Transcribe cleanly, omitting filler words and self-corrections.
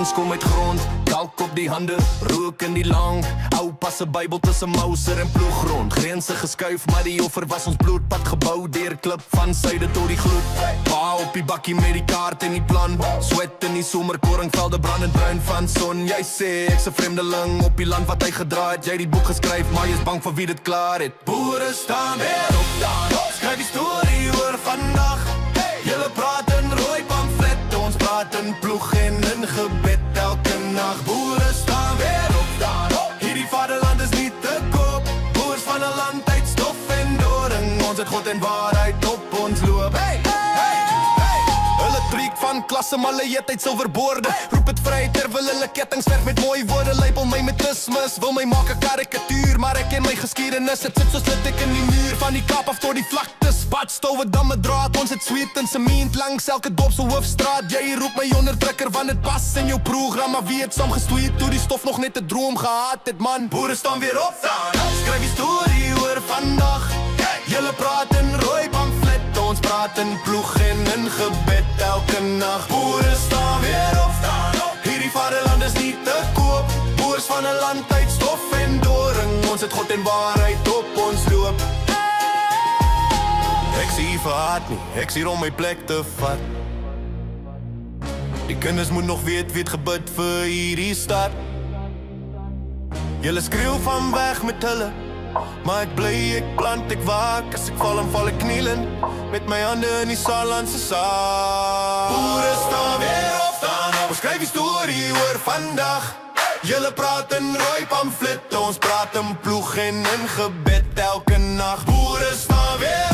Ons kom uit grond, kalk op die hande, rook in die lang. Oupa se Bybel tussen mouser en ploeggrond. Grense geskuif, maar die offer was ons bloedpad gebou deur klip van suide tot die gloed. Pa op die bakkie met die kaart en die plan. Sweat in die somer, koringvelde brandend bruin van son. Jy sê ek's 'n vreemdeling op die land wat hy gedra het. Jy die boek geskryf, maar jy's bang vir wie dit klaar het. Boere staan weer op dan, skryf die storie oor vandag. Julle praat in rooi pamflet, ons praat in ploeg en in gebed elke nag. Boere staan weer op dan, hierdie vaderland is nie te koop. Boers van 'n land uit stof en doring, ons het God en waarheid op ons loop. Hey, hey, hey. Hulle triek van klasse, maar hulle eet uit silverborde. Roep het vry terwyl hulle kettingswerk met mooi woorde. Label my met ismus, wil my maak 'n karikatuur, maar ek ken my geskiedenis. Het sit soos lit ek in die muur, van die Kaap af tot die vlaktes. Badstowwe, damme draad, ons het sweet en sement langs elke dorp se hoofstraat. Jy roep my onderdrukker, want dit pas in jou program. Maar wie het saam gestoei toe die stof nog net 'n droom gehad het, man? Boere staan weer op dan, skryf die storie oor vandag. Julle praat in rooi pamflet, ons praat in ploeg en in gebed elke nag. Boere staan weer op dan, hierdie vaderland is nie te koop. Boers van 'n land uit stof en doring, ons het God en waarheid op ons loop. Ek sien hier vir haat nie, ek sien om my plek te vat. Die kinders moet nog weet wie het gebid vir hierdie stad. Julle skreeu van weg met hulle, maar ek bly, ek plant, ek waak. As ek val en val ek knielend, met my hande in die Saarlandse saak. Boere staan weer op dan, ons skryf die storie oor vandag. Julle praat in rooi pamflet, ons praat in ploeg en in gebed elke nag. Boere staan weer